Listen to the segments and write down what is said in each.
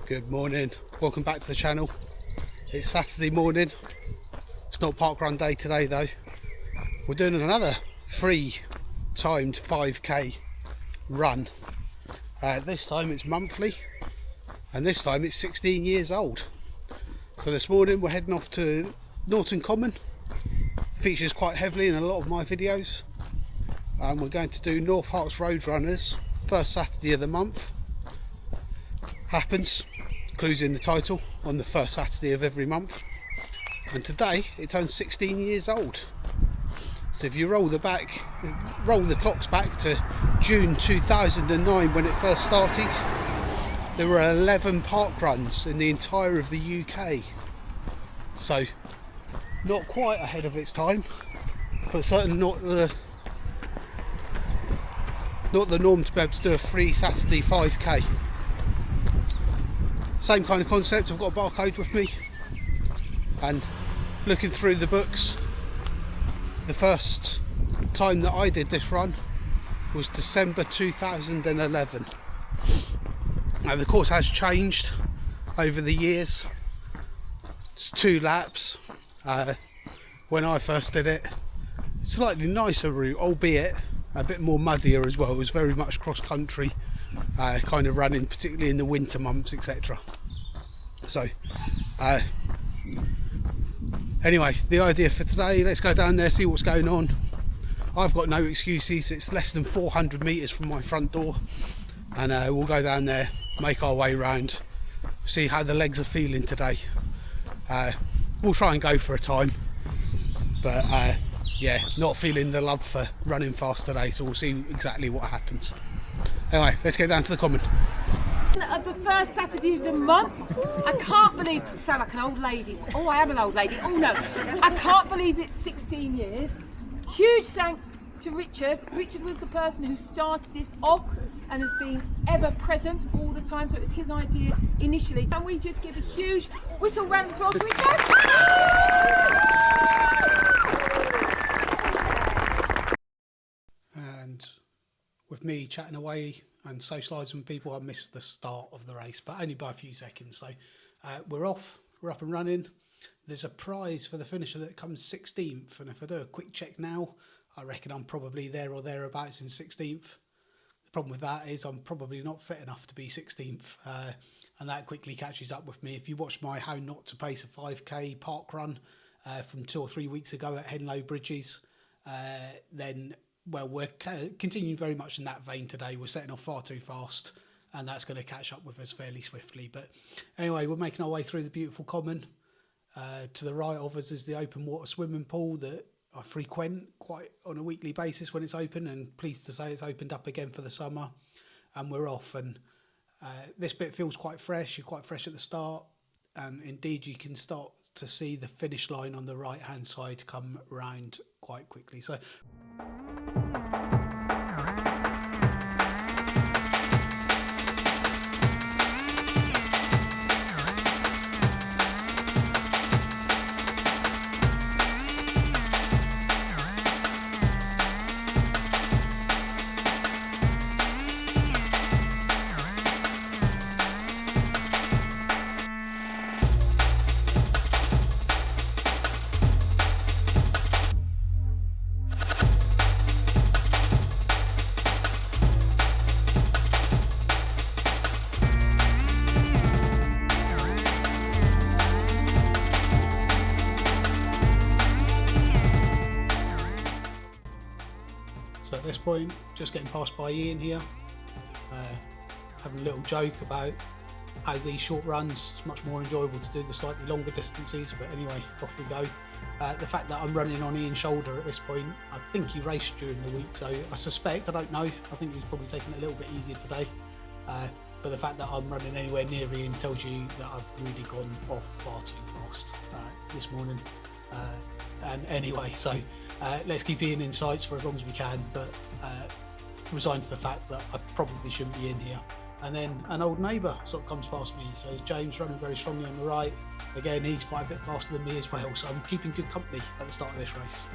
Good morning, welcome back to the channel. It's Saturday morning. It's not parkrun day today though. We're doing another free timed 5k run. This time it's monthly and this time it's 16 years old. So this morning we're heading off to Norton Common. Features quite heavily in a lot of my videos. We're going to do North Herts Road Runners, first Saturday of the month. Happens, clues in the title, on the first Saturday of every month. And today it turns 16 years old. So if you roll the clocks back to June 2009 when it first started, there were 11 park runs in the entire of the UK. So not quite ahead of its time, but certainly not the norm to be able to do a free Saturday 5k. Same kind of concept. I've got a barcode with me, and looking through the books, the first time that I did this run was December 2011. Now the course has changed over the years. It's 2 laps. When I first did it, slightly nicer route, albeit a bit more muddier as well. It was very much cross country kind of running, particularly in the winter months, etc. So anyway, the idea for today, let's go down there, see what's going on. I've got no excuses. It's less than 400 metres from my front door, and we'll go down there, make our way round, see how the legs are feeling today. We'll try and go for a time, but yeah, not feeling the love for running fast today, so we'll see exactly what happens. Anyway, let's get down to the common. Of the first Saturday of the month, I can't believe, I sound like an old lady. Oh, I am an old lady. Oh no, I can't believe it's 16 years. Huge thanks to Richard. Richard was the person who started this off and has been ever present all the time, so it was his idea initially. And we just give a huge whistle round the applause to Richard. And with me chatting away and socialising with people, I missed the start of the race, but only by a few seconds. So we're off, we're up and running. There's a prize for the finisher that comes 16th, and if I do a quick check now, I reckon I'm probably there or thereabouts in 16th. The problem with that is I'm probably not fit enough to be 16th, and that quickly catches up with me. If you watch my How Not to Pace a 5k park run from 2 or 3 weeks ago at Henlow Bridges, then well, we're continuing very much in that vein today. We're setting off far too fast, and that's going to catch up with us fairly swiftly. But anyway, we're making our way through the beautiful common. To the right of us is the open water swimming pool that I frequent quite on a weekly basis when it's open, and pleased to say it's opened up again for the summer, and we're off. And this bit feels quite fresh. You're quite fresh at the start, and indeed you can start to see the finish line on the right hand side come round quite quickly. So So at this point, just getting passed by Ian here, having a little joke about how these short runs, it's much more enjoyable to do the slightly longer distances, but anyway, off we go. The fact that I'm running on Ian's shoulder at this point, I think he raced during the week, so I suspect, I don't know, I think he's probably taking it a little bit easier today, but the fact that I'm running anywhere near Ian tells you that I've really gone off far too fast this morning. And anyway, so let's keep Ian in sights for as long as we can, but resigned to the fact that I probably shouldn't be in here. And then an old neighbour sort of comes past me, so James running very strongly on the right. Again, he's quite a bit faster than me as well, so I'm keeping good company at the start of this race.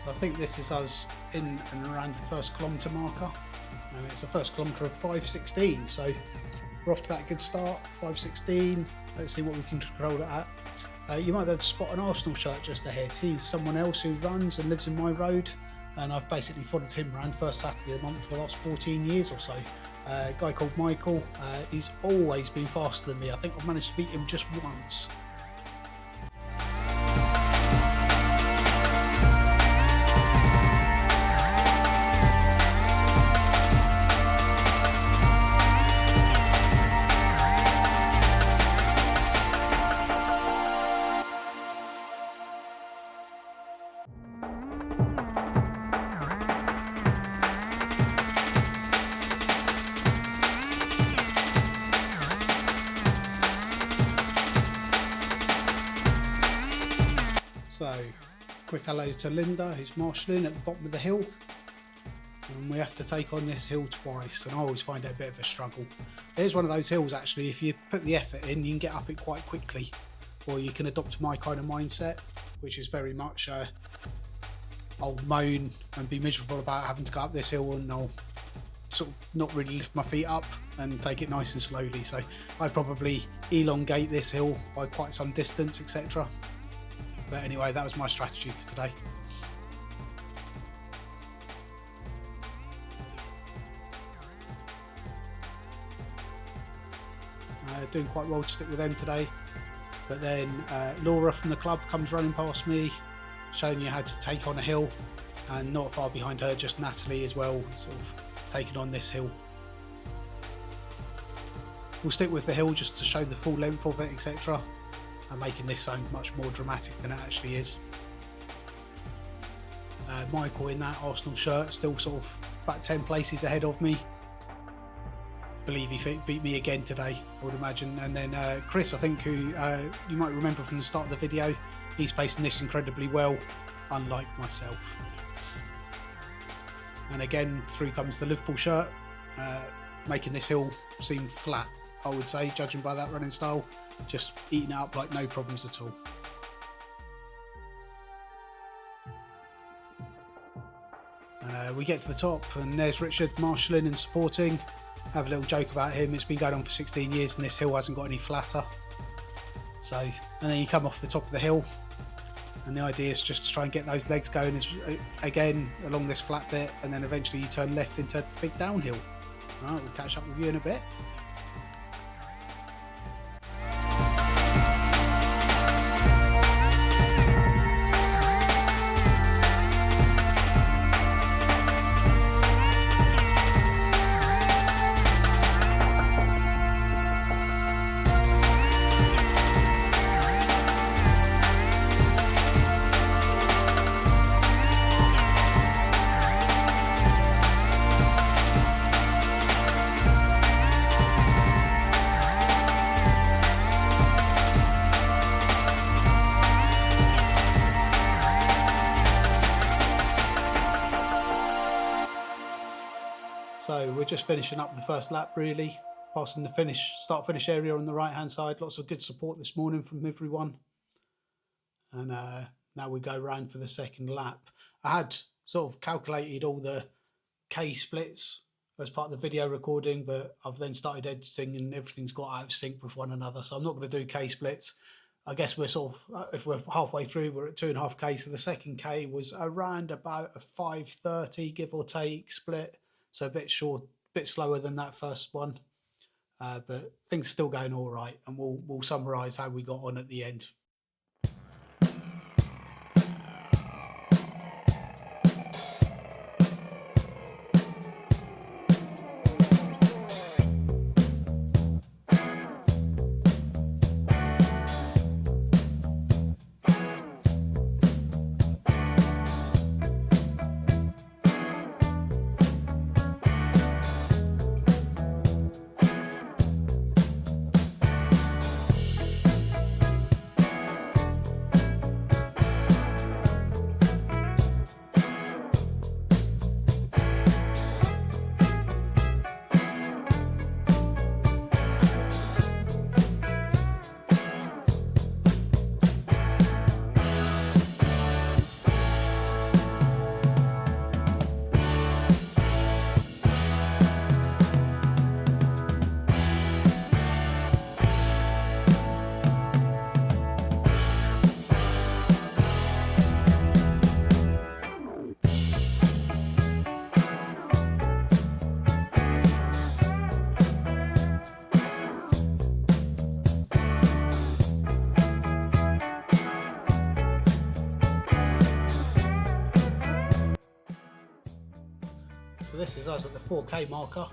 So I think this is us in and around the first kilometre marker, and it's the first kilometre of 5:16, so we're off to that good start. 5:16, let's see what we can control it at. You might be able to spot an Arsenal shirt just ahead. He's someone else who runs and lives in my road, and I've basically followed him around first Saturday of the month for the last 14 years or so. A guy called Michael, he's always been faster than me. I think I've managed to beat him just once. So, quick hello to Linda, who's marshalling at the bottom of the hill. And we have to take on this hill twice, and I always find it a bit of a struggle. It's one of those hills, actually, if you put the effort in, you can get up it quite quickly. Or you can adopt my kind of mindset, which is very much I'll moan and be miserable about having to go up this hill, and I'll sort of not really lift my feet up and take it nice and slowly. So I probably elongate this hill by quite some distance, etc. But anyway, that was my strategy for today. Doing quite well to stick with them today. But then Laura from the club comes running past me, showing you how to take on a hill, and not far behind her, just Natalie as well, sort of taking on this hill. We'll stick with the hill just to show the full length of it, etc. And making this sound much more dramatic than it actually is. Michael in that Arsenal shirt, still sort of about 10 places ahead of me. Believe he beat me again today, I would imagine. And then Chris, I think, who you might remember from the start of the video, he's pacing this incredibly well, unlike myself. And again, through comes the Liverpool shirt, making this hill seem flat, I would say, judging by that running style. Just eating it up like no problems at all. And we get to the top, and there's Richard marshalling and supporting. Have a little joke about him. It's been going on for 16 years and this hill hasn't got any flatter. So, and then you come off the top of the hill, and the idea is just to try and get those legs going again along this flat bit, and then eventually you turn left into the big downhill. All right, we'll catch up with you in a bit. So we're just finishing up the first lap, really, passing the start-finish area on the right-hand side. Lots of good support this morning from everyone. And now we go round for the second lap. I had sort of calculated all the K splits as part of the video recording, but I've then started editing and everything's got out of sync with one another. So I'm not going to do K splits. I guess we're sort of, if we're halfway through, we're at 2.5K. So the second K was around about a 5:30, give or take, split. So a bit short, bit slower than that first one, but things are still going all right, and we'll summarise how we got on at the end. So this is us at the 4K marker,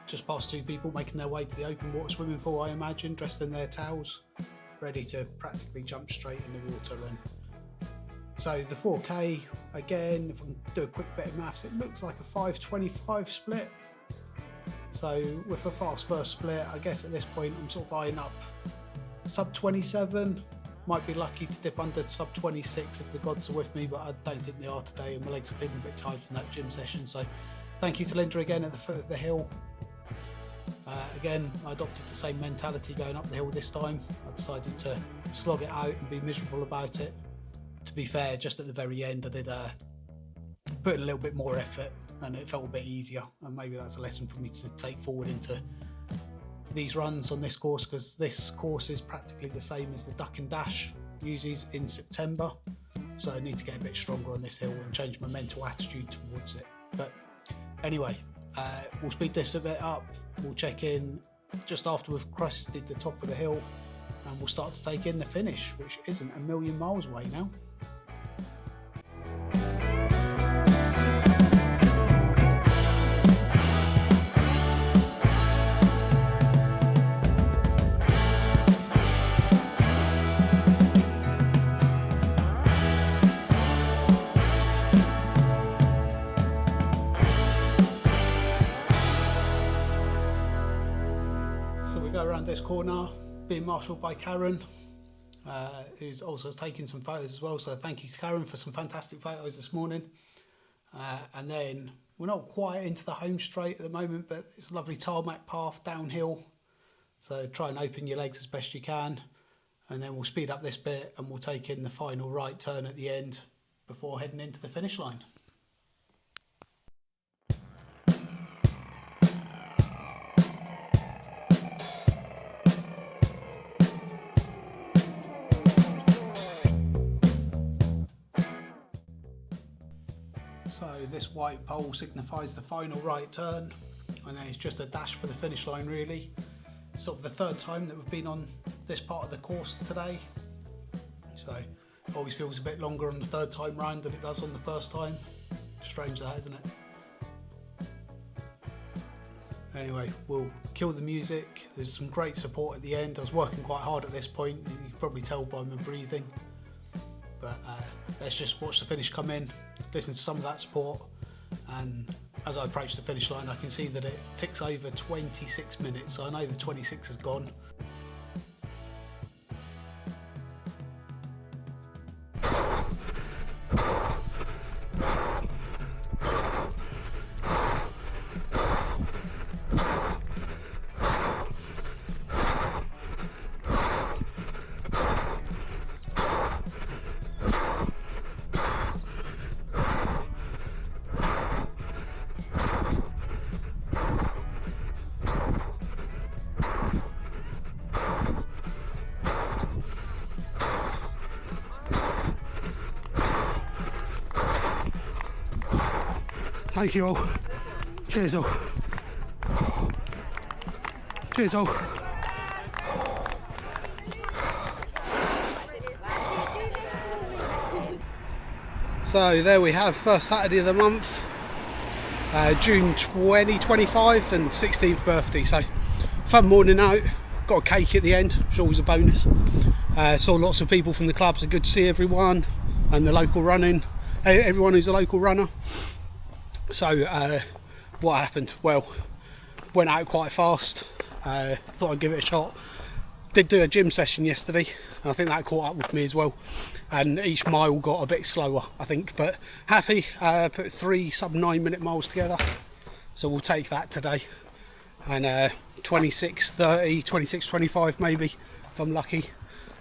just past 2 people making their way to the open water swimming pool, I imagine, dressed in their towels, ready to practically jump straight in the water. And so the 4K, again, if I can do a quick bit of maths, it looks like a 5:25 split. So with a fast first split, I guess at this point I'm sort of eyeing up sub 27. Might be lucky to dip under sub 26 if the gods are with me, but I don't think they are today, and my legs are feeling a bit tired from that gym session. So thank you to Linda again at the foot of the hill. Again, I adopted the same mentality going up the hill this time. I decided to slog it out and be miserable about it. To be fair, just at the very end I did put in a little bit more effort and it felt a bit easier, and maybe that's a lesson for me to take forward into these runs on this course, because this course is practically the same as the Duck and Dash uses in September, so I need to get a bit stronger on this hill and change my mental attitude towards it. But anyway, we'll speed this a bit up. We'll check in just after we've crested the top of the hill, and we'll start to take in the finish, which isn't a million miles away now. Around this corner, being marshalled by Karen, who's also taking some photos as well, so thank you to Karen for some fantastic photos this morning. And then we're not quite into the home straight at the moment, but it's a lovely tarmac path downhill, so try and open your legs as best you can, and then we'll speed up this bit and we'll take in the final right turn at the end before heading into the finish line. So this white pole signifies the final right turn, and then it's just a dash for the finish line really. Sort of the third time that we've been on this part of the course today, so it always feels a bit longer on the third time round than it does on the first time. Strange that, isn't it? Anyway, we'll kill the music. There's some great support at the end. I was working quite hard at this point, you can probably tell by my breathing, but let's just watch the finish come in, listen to some of that support, and as I approach the finish line I can see that it ticks over 26 minutes, so I know the 26 has gone. Thank you all. Cheers all. Cheers all. So there we have, first Saturday of the month, June 2025, and 16th birthday. So fun morning out, got a cake at the end, which is always a bonus. Saw lots of people from the clubs, good to see everyone, and the local running, everyone who's a local runner. So what happened? Well, went out quite fast, thought I'd give it a shot. Did do a gym session yesterday, and I think that caught up with me as well, and each mile got a bit slower I think, but happy. Put 3 sub 9 minute miles together, so we'll take that today, and 26:30, 26:25 maybe if I'm lucky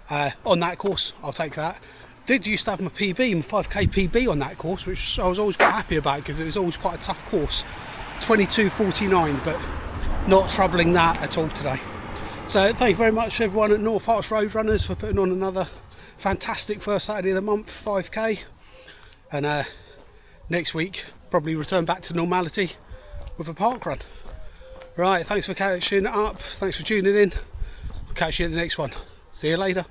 on that course. I'll take that. Did used to have my PB, my 5k PB on that course, which I was always quite happy about because it was always quite a tough course, 22:49, but not troubling that at all today. So thank you very much everyone at North Herts Road Runners for putting on another fantastic first Saturday of the month 5k, and next week probably return back to normality with a park run. Right, thanks for catching up, thanks for tuning in. I'll catch you at the next one. See you later.